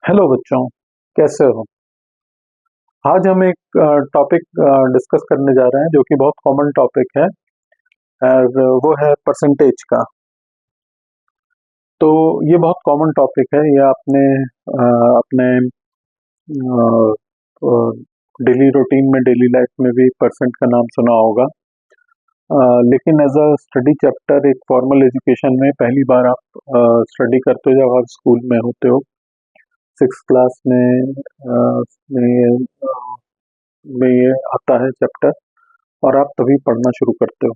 Hello बच्चों, कैसे हो? आज हम एक टॉपिक डिस्कस करने जा रहे हैं जो कि बहुत कॉमन टॉपिक है और वो है परसेंटेज का। तो ये बहुत कॉमन टॉपिक है, ये आपने अपने डेली रूटीन में, डेली लाइफ में भी परसेंट का नाम सुना होगा। लेकिन एज अ स्टडी चैप्टर एक फॉर्मल एजुकेशन में पहली बार आप स्टडी करते हो जब आप स्कूल में होते हो, सिक्स क्लास में ये आता है चैप्टर और आप तभी पढ़ना शुरू करते हो।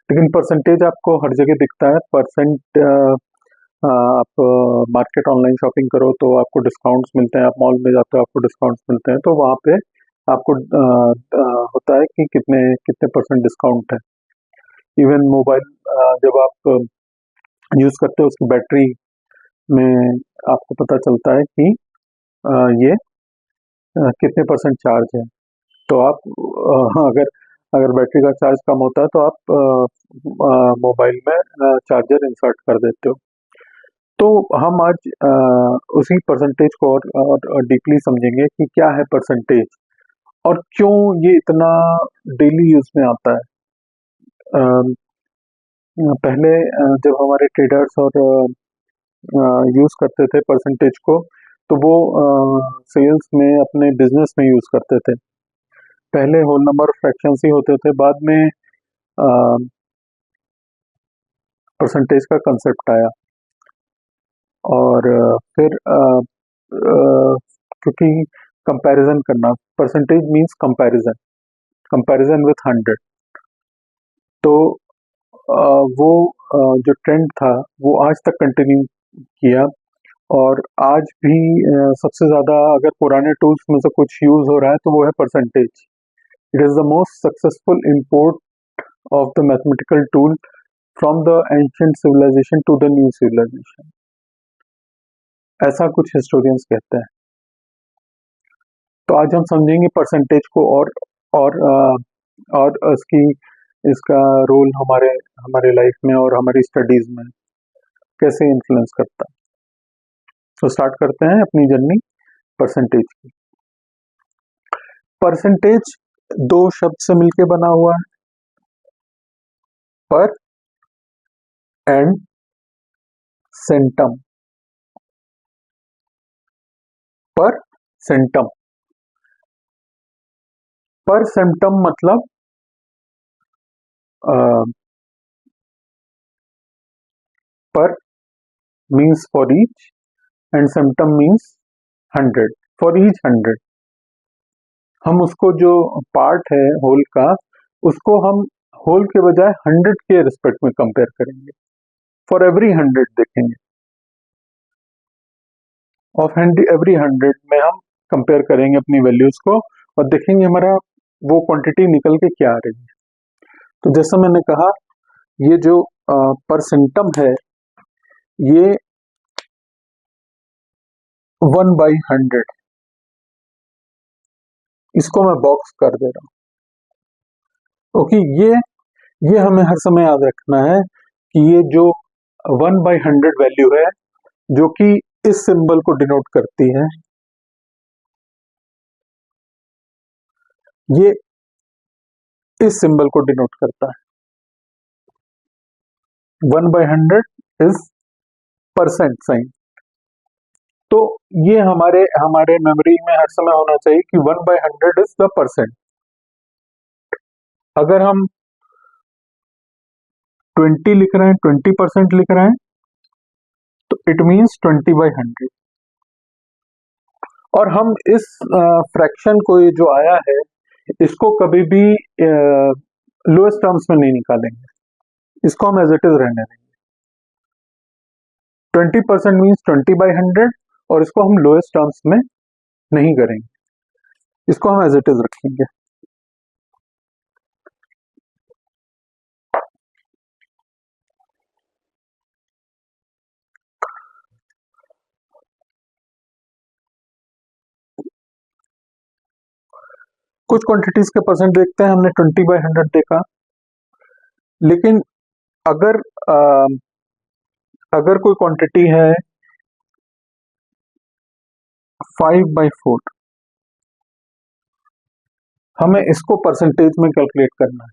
लेकिन परसेंटेज आपको हर जगह दिखता है। परसेंट आप मार्केट ऑनलाइन शॉपिंग करो तो आपको डिस्काउंट्स मिलते हैं, आप मॉल में जाते हो आपको डिस्काउंट्स मिलते हैं, तो वहाँ पे आपको होता है कि कितने कितने परसेंट डिस्काउंट है। इवन मोबाइल जब आप यूज़ करते हो उसकी बैटरी में आपको पता चलता है कि ये कितने परसेंट चार्ज है। तो आप अगर अगर बैटरी का चार्ज कम होता है तो आप मोबाइल में चार्जर इंसर्ट कर देते हो। तो हम आज उसी परसेंटेज को और डीपली समझेंगे कि क्या है परसेंटेज और क्यों ये इतना डेली यूज में आता है। अ, पहले जब हमारे ट्रेडर्स और यूज करते थे परसेंटेज को, तो वो सेल्स में अपने बिजनेस में यूज करते थे। पहले होल नंबर फ्रैक्शंस ही होते थे, बाद में परसेंटेज का कंसेप्ट आया। और फिर क्योंकि कंपैरिजन करना, percentage means comparison, comparison with 100। तो वो जो ट्रेंड था वो आज तक कंटिन्यू किया। और आज भी सबसे ज्यादा अगर पुराने टूल्स में से कुछ यूज हो रहा है तो वो है percentage. It is the most successful import of the mathematical tool from the ancient civilisation to the new civilisation, ऐसा कुछ हिस्टोरियंस कहते हैं। तो आज हम समझेंगे परसेंटेज को और इसकी इसका रोल हमारे हमारे लाइफ में और हमारी स्टडीज में कैसे इन्फ्लुएंस करता है। तो स्टार्ट करते हैं अपनी जर्नी परसेंटेज की। परसेंटेज दो शब्द से मिलके बना हुआ है, पर एंड सेंटम। पर सेंटम, पर सेंटम मतलब पर means for each and centum means 100, for each 100। हम उसको जो पार्ट है होल का, उसको हम होल के बजाय 100 के रिस्पेक्ट में कंपेयर करेंगे। फॉर एवरी 100 देखेंगे, ऑफ एवरी 100 में हम कंपेयर करेंगे अपनी वैल्यूज को और देखेंगे हमारा वो क्वांटिटी निकल के क्या आ रही है। तो जैसा मैंने कहा, ये जो परसेंटम है ये 1/100, इसको मैं बॉक्स कर दे रहा हूँ क्योंकि ये हमें हर समय याद रखना है कि ये जो 1/100 वैल्यू है जो कि इस सिंबल को डिनोट करती है, ये इस सिंबल को डिनोट करता है। 1/100 इज परसेंट साइन। तो ये हमारे हमारे मेमोरी में हर समय होना चाहिए कि 1/100 इज द परसेंट। अगर हम 20 लिख रहे हैं, 20% लिख रहे हैं, तो इट मीन्स 20/100। और हम इस फ्रैक्शन को, ये जो आया है, इसको कभी भी लोएस्ट टर्म्स में नहीं निकालेंगे, इसको हम एज इट इज रहने देंगे। 20% मीन्स 20/100 और इसको हम लोएस्ट टर्म्स में नहीं करेंगे, इसको हम एज इट इज रखेंगे। कुछ क्वांटिटीज के परसेंट देखते हैं, हमने 20/100 देखा। लेकिन अगर अगर कोई क्वांटिटी है 5/4, हमें इसको परसेंटेज में कैलकुलेट करना है।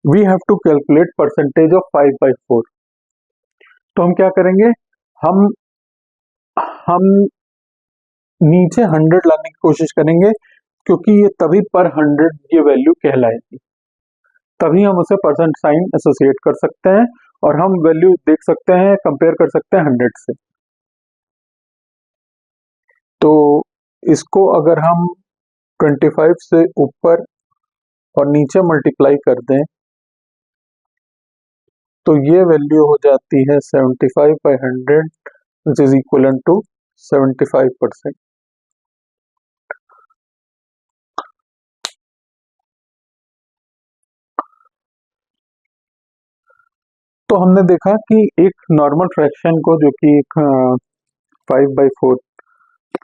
We have to calculate percentage of 5/4। तो हम क्या करेंगे, हम हम नीचे 100 लाने की कोशिश करेंगे, क्योंकि ये तभी पर 100 ये वैल्यू कहलाएगी, तभी हम उसे परसेंट साइन एसोसिएट कर सकते हैं और हम वैल्यू देख सकते हैं, कंपेयर कर सकते हैं 100 से। तो इसको अगर हम 25 से ऊपर और नीचे मल्टीप्लाई कर दें तो ये वैल्यू हो जाती है 75/100 विच इज इक्वल टू 75%। तो हमने देखा कि एक नॉर्मल फ्रैक्शन को, जो कि एक 5/4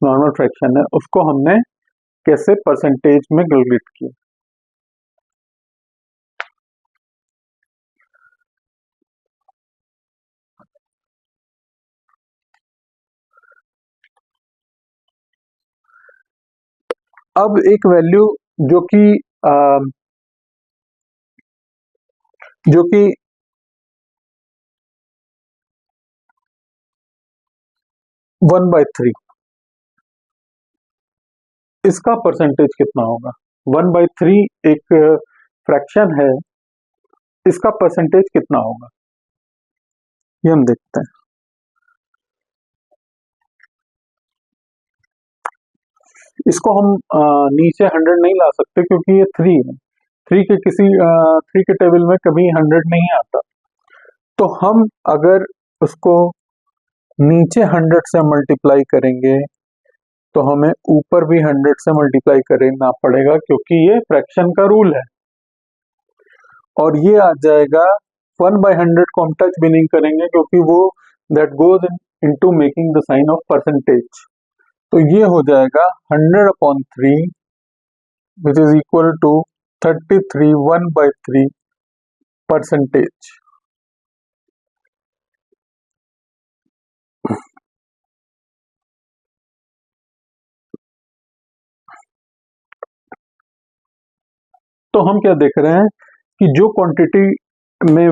नॉर्मल फ्रैक्शन है, उसको हमने कैसे परसेंटेज में कैलकुलेट किया। अब एक वैल्यू जो कि अ, जो कि 1/3, इसका परसेंटेज कितना होगा। 1/3 एक फ्रैक्शन है, इसका परसेंटेज कितना होगा, ये हम देखते हैं। इसको हम नीचे 100 नहीं ला सकते, क्योंकि ये 3 है। 3 के टेबल में कभी 100 नहीं आता। तो हम अगर उसको नीचे 100 से मल्टीप्लाई करेंगे तो हमें ऊपर भी 100 से मल्टीप्लाई करना पड़ेगा, क्योंकि ये फ्रैक्शन का रूल है। और ये आ जाएगा 1/100 को हम टच भी नहीं करेंगे, क्योंकि वो that goes into making the sign of percentage. तो ये हो जाएगा 100/3 which is equal to 33 1/3 percentage. तो हम क्या देख रहे हैं कि जो क्वांटिटी में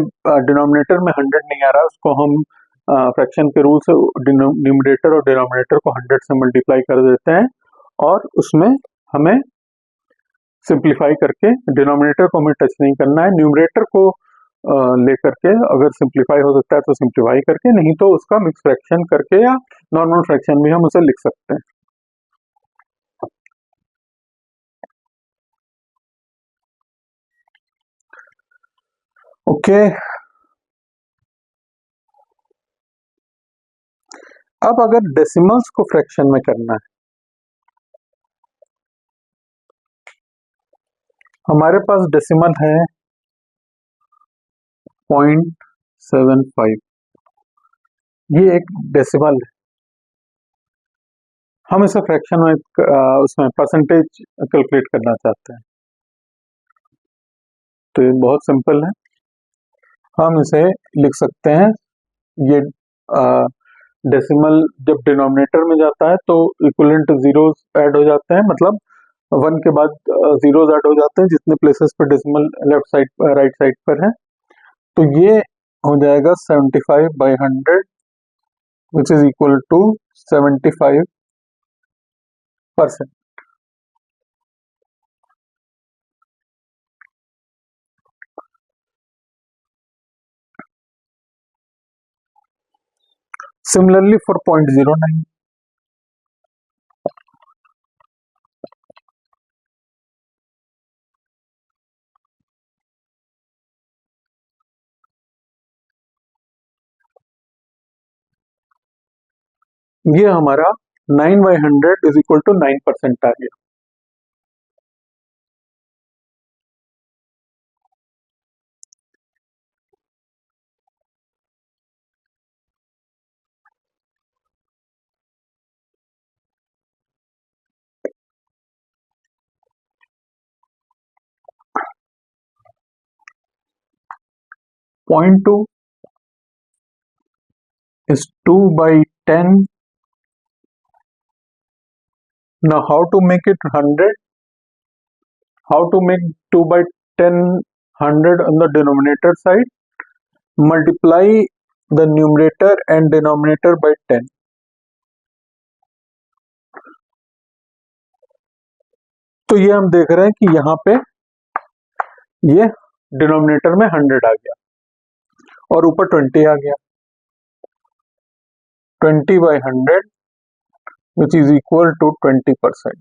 डिनोमिनेटर में 100 नहीं आ रहा, उसको हम फ्रैक्शन के रूल से न्यूमरेटर और डिनोमिनेटर को 100 से मल्टीप्लाई कर देते हैं, और उसमें हमें सिंप्लीफाई करके, डिनोमिनेटर को हमें टच नहीं करना है, न्यूमरेटर को लेकर के अगर सिंप्लीफाई हो सकता है तो सिंप्लीफाई करके, नहीं तो उसका मिक्स फ्रैक्शन करके या नॉर्मल फ्रैक्शन भी हम उसे लिख सकते हैं। ओके, अब अगर डेसिमल्स को फ्रैक्शन में करना है, हमारे पास डेसिमल है 0.75, ये एक डेसिमल है। हम इसे फ्रैक्शन में उसमें परसेंटेज कैलकुलेट करना चाहते हैं, तो ये बहुत सिंपल है। हम इसे लिख सकते हैं, ये डेसिमल जब डिनोमिनेटर में जाता है तो इक्विवेलेंट जीरोस ऐड हो जाते हैं, मतलब 1 के बाद जीरोस ऐड हो जाते हैं जितने प्लेसेस पर decimal left side right side पर है। तो ये हो जाएगा 75/100 which is equal to 75%। Similarly for 0.09, ये हमारा 9/100 इज इक्वल टू 9% आ गया। Point 2 is 2/10 Now how to make it 100? How to make 2 by 10 100 on the denominator side? Multiply the numerator and denominator by 10. तो ये हम देख रहे हैं कि यहाँ पे ये डिनोमिनेटर में 100 आ गया और ऊपर 20 आ गया. 20 by 100 which is equal to 20%.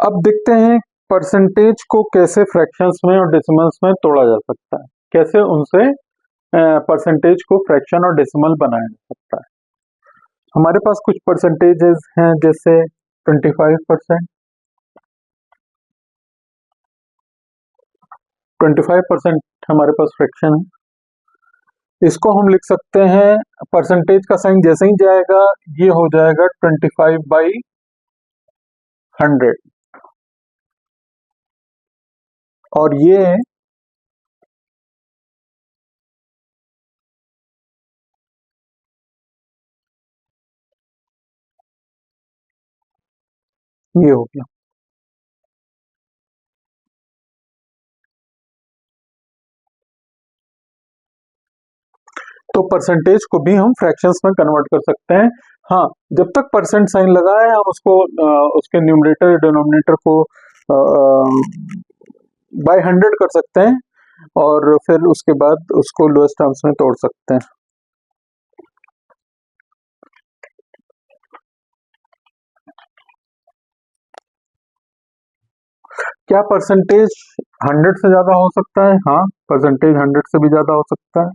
अब देखते हैं परसेंटेज को कैसे फ्रैक्शंस में और डेसिमल्स में तोड़ा जा सकता है, कैसे उनसे परसेंटेज को फ्रैक्शन और डेसिमल बनाया जा सकता है. हमारे पास कुछ परसेंटेजेस हैं जैसे 25%. 25% हमारे पास फ्रैक्शन है. इसको हम लिख सकते हैं, परसेंटेज का साइन जैसे ही जाएगा ये हो जाएगा 25 by 100 और ये हो गया. तो परसेंटेज को भी हम फ्रैक्शंस में कन्वर्ट कर सकते हैं. हाँ, जब तक परसेंट साइन लगा है हम उसको उसके न्यूमरेटर डिनोमिनेटर को बाय 100 कर सकते हैं और फिर उसके बाद उसको लोएस्ट टर्म्स में तोड़ सकते हैं. क्या परसेंटेज 100 से ज्यादा हो सकता है? हाँ, परसेंटेज 100 से भी ज्यादा हो सकता है.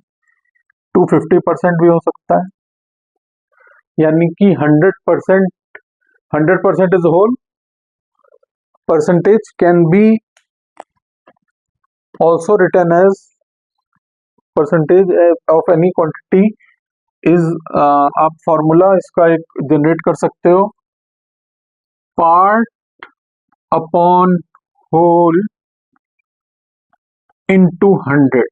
250% भी हो सकता है. यानी कि 100% is whole. Percentage can be also written as percentage of any quantity is आप फॉर्मूला इसका एक जनरेट कर सकते हो, part upon whole into 100.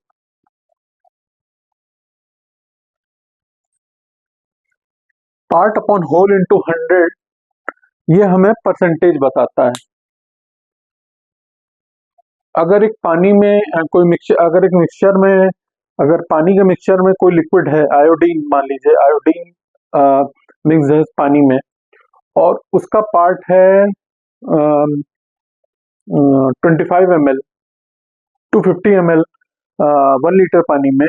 Part upon whole into 100 ये हमें परसेंटेज बताता है. अगर एक पानी में कोई मिक्सचर, अगर एक मिक्सचर में, अगर पानी के मिक्सचर में कोई लिक्विड है, आयोडीन मान लीजिए, आयोडीन मिक्स है पानी में और उसका पार्ट है 25 ml, 250 ml 1 लीटर पानी में,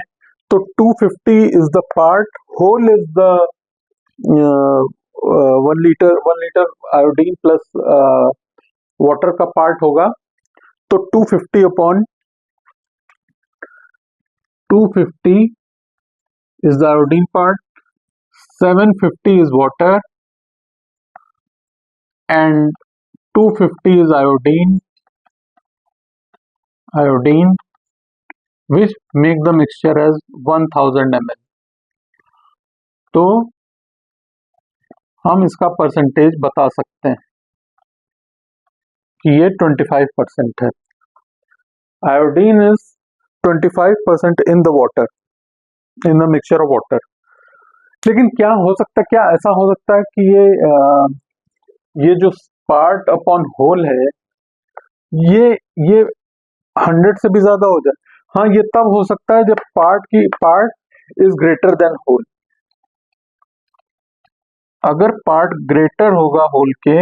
तो 250 is the part, whole is the 1 litre iodine plus water का पार्ट होगा. तो 250 upon 250 is the iodine part, 750 is water and 250 is iodine which make the mixture as 1000 ml. तो हम इसका परसेंटेज बता सकते हैं कि ये 25% है. Iodine is 25% in the water, in the mixture of water. लेकिन क्या हो सकता है, क्या ऐसा हो सकता है कि ये जो पार्ट अपॉन होल है ये 100 से भी ज्यादा हो जाए? हाँ, ये तब हो सकता है जब part is greater than whole. अगर पार्ट ग्रेटर होगा होल के,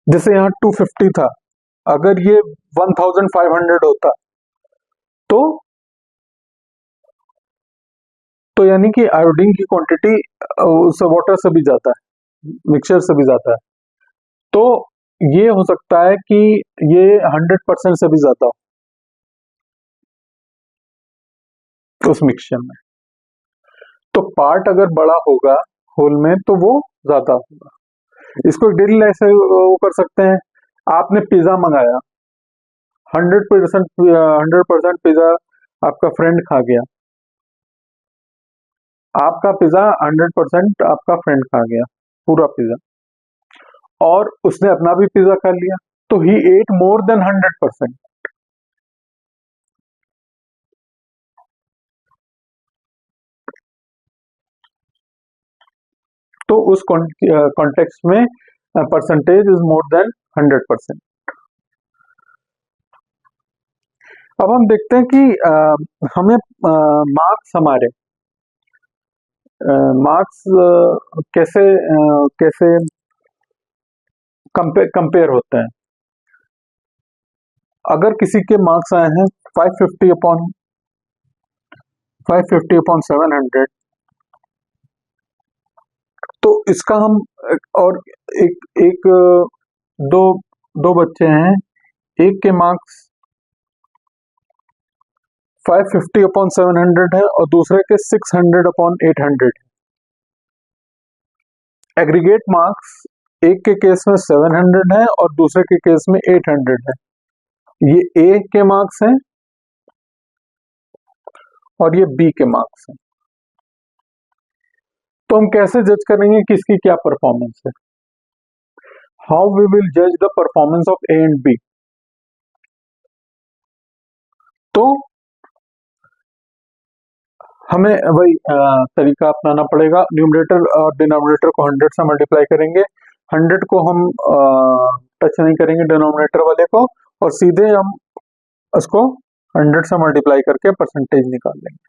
जैसे यहाँ 250 था, अगर ये 1500 होता तो यानी कि आयोडीन की क्वांटिटी उस वाटर से भी ज्यादा है, मिक्सचर से भी ज्यादा है. तो ये हो सकता है कि ये 100% से भी ज्यादा हो उस मिक्सचर में. तो पार्ट अगर बड़ा होगा होल में तो वो ज्यादा होगा. इसको डेली लाइफ से वो कर सकते हैं। आपने पिज्जा मंगाया, 100% पिज्जा आपका फ्रेंड खा गया, आपका पिज्जा 100% आपका फ्रेंड खा गया, पूरा पिज्जा, और उसने अपना भी पिज्जा खा लिया, तो ही एट मोर देन 100%। तो उस कॉन्टेक्स्ट में परसेंटेज इज मोर देन 100%। अब हम देखते हैं कि हमें मार्क्स हमारे मार्क्स कैसे कैसे कंपेयर होते हैं। अगर किसी के मार्क्स आए हैं 550 अपॉन 700, तो इसका हम और एक एक दो दो बच्चे हैं, एक के मार्क्स 550 अपॉन 700 है और दूसरे के 600 अपॉन 800। एग्रीगेट मार्क्स एक के केस में 700 है और दूसरे के केस में 800 है। ये ए के मार्क्स हैं और ये बी के मार्क्स हैं। तो हम कैसे जज करेंगे कि इसकी क्या परफॉर्मेंस है? हाउ वी विल जज the performance of A and B? तो हमें वही तरीका अपनाना पड़ेगा। न्यूमरेटर और डिनोमिनेटर को 100 से मल्टीप्लाई करेंगे, 100 को हम टच नहीं करेंगे डिनोमिनेटर वाले को, और सीधे हम उसको 100 से मल्टीप्लाई करके परसेंटेज निकाल लेंगे।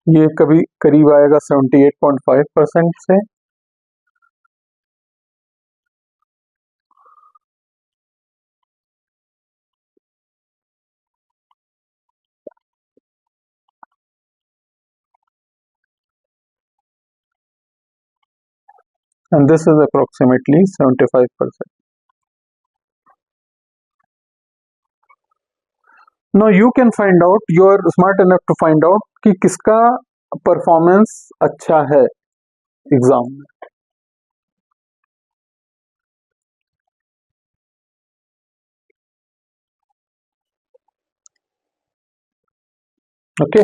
ये कभी करीब आएगा 78.5% से। And this is approximately 75%. Now you can find out, you are smart enough to find out कि किसका परफॉर्मेंस अच्छा है एग्जाम में। Okay,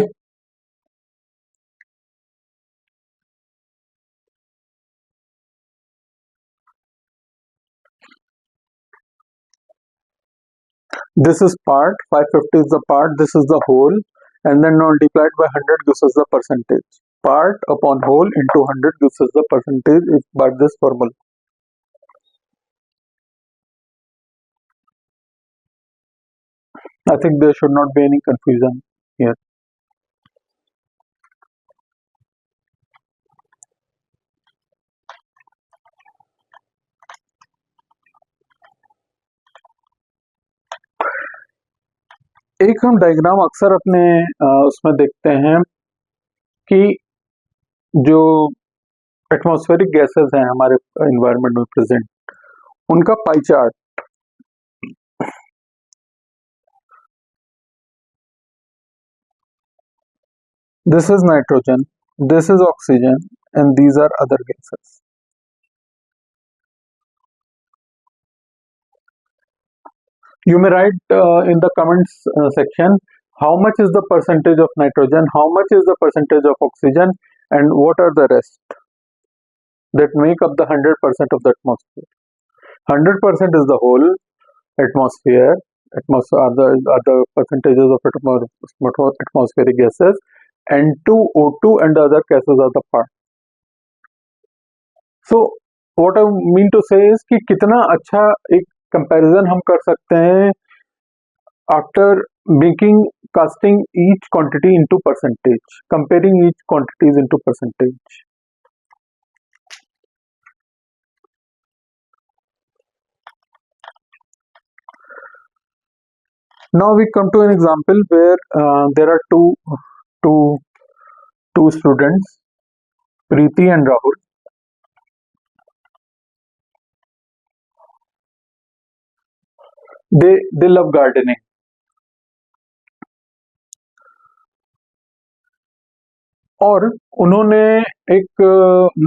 this is part, 550 is the part, this is the whole, and then multiplied by 100 gives us the percentage. Part upon whole into 100 gives us the percentage is by this formula. I think there should not be any confusion here. एक हम diagram अक्सर अपने उसमें देखते हैं कि जो atmospheric gases हैं हमारे एनवायरनमेंट में प्रेजेंट, उनका pie chart. This is nitrogen, this is oxygen, and these are other gases. You may write in the comments section how much is the percentage of nitrogen, how much is the percentage of oxygen, and what are the rest that make up the 100% of the atmosphere. 100% is the whole atmosphere. Are the percentages of atmospheric gases, N2, O2, and the other gases are the part. So what I mean to say is कि कितना अच्छा एक comparison हम कर सकते हैं after making casting each quantity into percentage, comparing each quantities into percentage. Now we come to an example where there are two students, Preeti and Rahul. They love gardening. और उन्होंने एक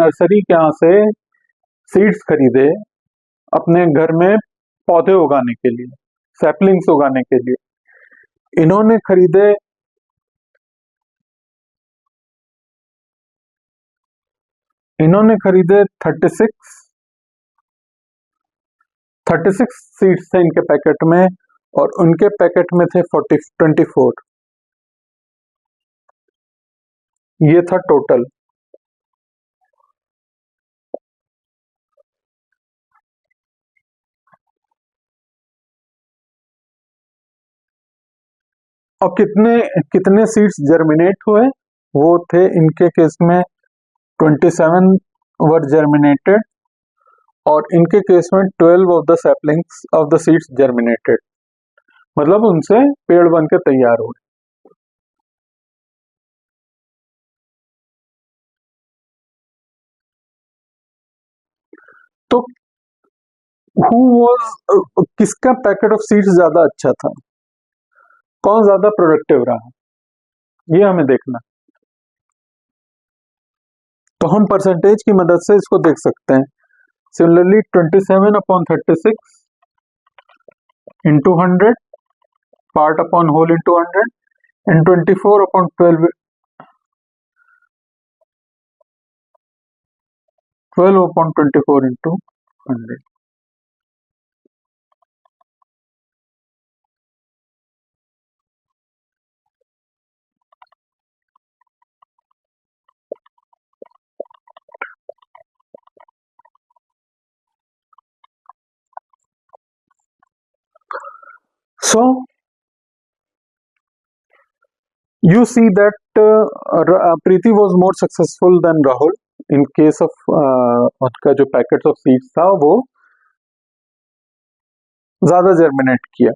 नर्सरी के यहाँ से सीड्स खरीदे अपने घर में पौधे उगाने के लिए, सैपलिंग्स उगाने के लिए। इन्होंने खरीदे इन्होंने खरीदे 36 सीड्स थे इनके पैकेट में, और उनके पैकेट में थे 24। ये था टोटल। और कितने कितने सीड्स जर्मिनेट हुए, वो थे इनके केस में 27 वर जर्मिनेटेड, और इनके केस में 12 of the saplings of the seeds germinated, मतलब उनसे पेड़ बन के तैयार हुए। तो हु वाज किसका पैकेट ऑफ सीड्स ज्यादा अच्छा था, कौन ज्यादा प्रोडक्टिव रहा, ये हमें देखना। तो हम परसेंटेज की मदद से इसको देख सकते हैं। Similarly 27/36 into 100 part upon whole into 100 and 24/12 12/24 into 100. So you see that Preeti was more successful than Rahul in case of उसका जो पैकेट्स ऑफ सीड्स था वो ज्यादा जर्मिनेट किया।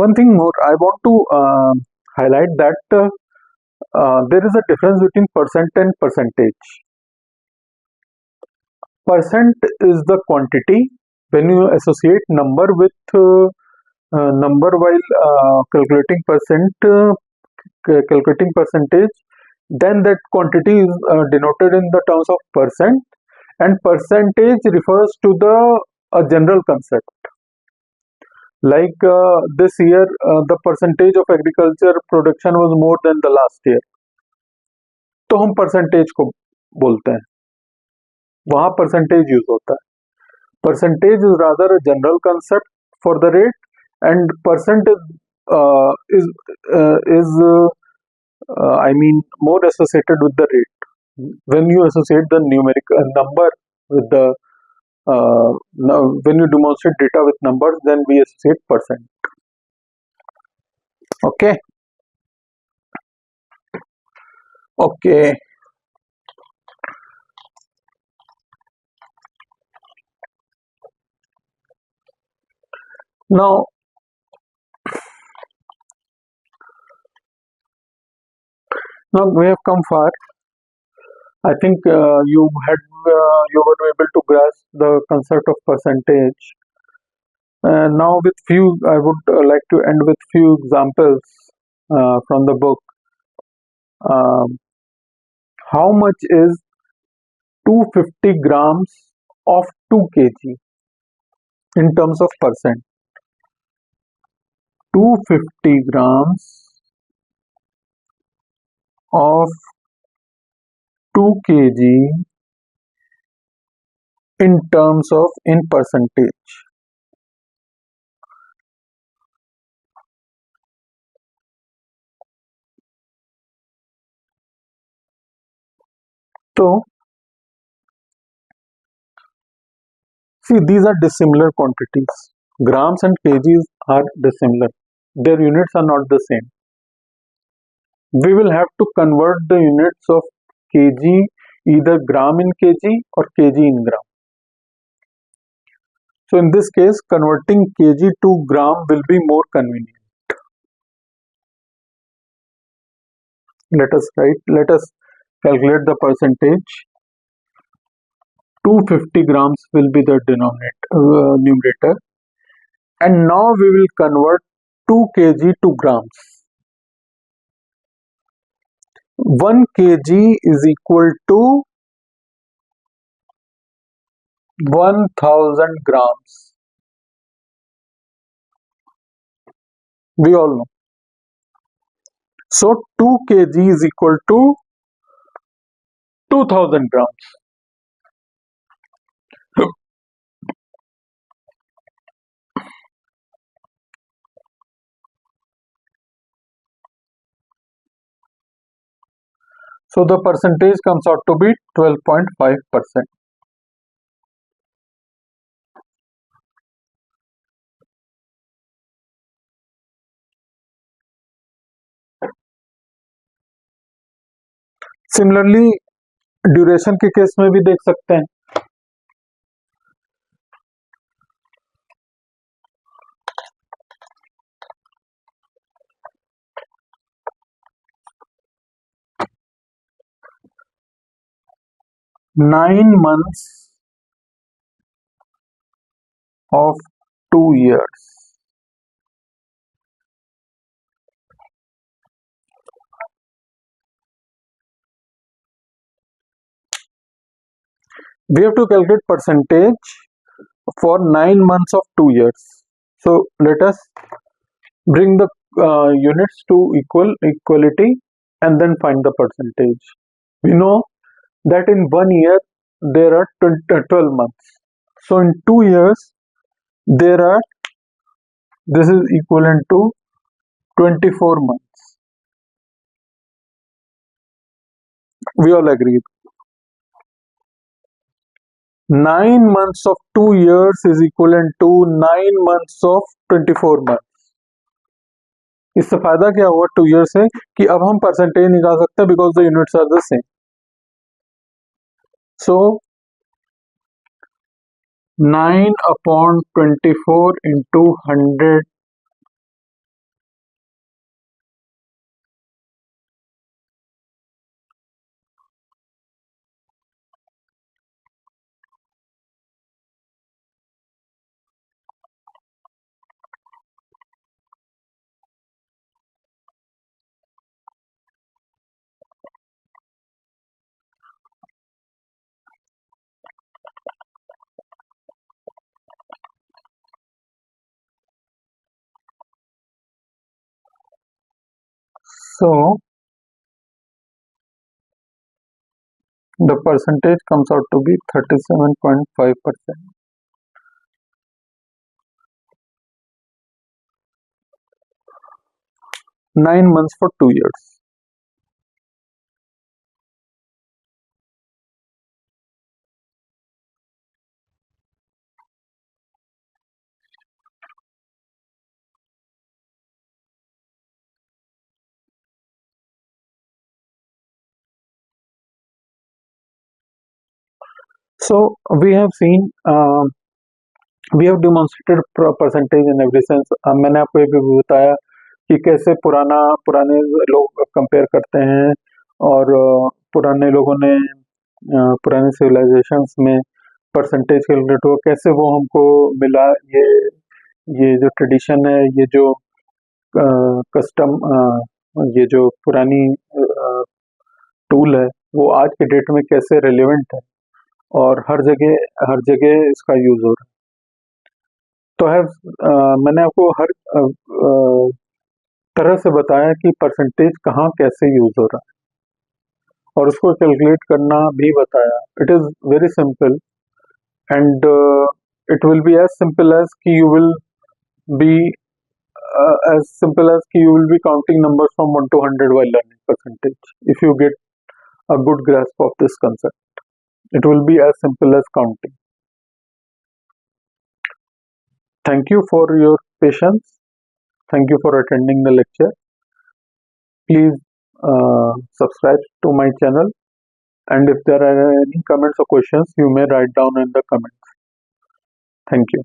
One thing more, I want to highlight that there is a difference between percent and percentage. Percent is the quantity when you associate number with number while calculating percentage, then that quantity is denoted in the terms of percent, and percentage refers to the a general concept, like this year the percentage of agriculture production was more than the last year, तो हम percentage को बोलते हैं, वहां percentage use होता है। Percentage is rather a general concept for the rate, and percent is I mean more associated with the rate. When you associate the numeric number with the when you demonstrate data with numbers, then we associate percent. Okay. Okay. Now we have come far. I think you were able to grasp the concept of percentage. Now with few, I would like to end with few examples from the book. How much is 250 grams of 2 kg in terms of percent? 250 grams of 2 kg in terms of in percentage. So, see, these are dissimilar quantities. Grams and kgs are dissimilar. Their units are not the same. We will have to convert the units of kg either gram in kg or kg in gram. So in this case, converting kg to gram will be more convenient. Let us calculate the percentage. 250 grams will be the numerator, and now we will convert 2 kg to grams. 1 kg is equal to 1000 grams. We all know. So 2 kg is equal to 2000 grams. So the percentage comes out to be 12.5%. Similarly duration के case में भी देख सकते हैं. Nine months of 2 years. We have to calculate percentage for 9 months of 2 years. So let us bring the units to equality and then find the percentage. We know that in 1 year there are 12 months. So in 2 years there are, this is equivalent to 24 months. We all agree. 9 months of 2 years is equivalent to 9 months of 24 months. इससे फायदा क्या हुआ 2 years से कि अब हम percentage निकाल सकते हैं because the units are the same. So 9/24 into 100 so the percentage comes out to be 37.5%. 9 months for 2 years. So we have seen, we have demonstrated percentage in every sense. मैंने आपको ये भी बताया कि कैसे पुराने लोग कंपेयर करते हैं और पुराने लोगों ने पुराने सिविलाइजेशंस में परसेंटेज कैलकुलेट हुआ, कैसे वो हमको मिला. ये जो ट्रेडिशन है, ये जो कस्टम, ये जो पुरानी टूल है, वो आज के डेट में कैसे रेलेवेंट है और हर जगह इसका यूज हो रहा है. तो मैंने आपको हर तरह से बताया कि परसेंटेज कहाँ कैसे यूज हो रहा है और उसको कैलकुलेट करना भी बताया. It is very simple and it will be as simple as कि you will be counting numbers from 1 to 100 while learning percentage. If you get a good grasp of this concept, it will be as simple as counting. Thank you for your patience. Thank you for attending the lecture. Please subscribe to my channel, and if there are any comments or questions, you may write down in the comments. Thank you.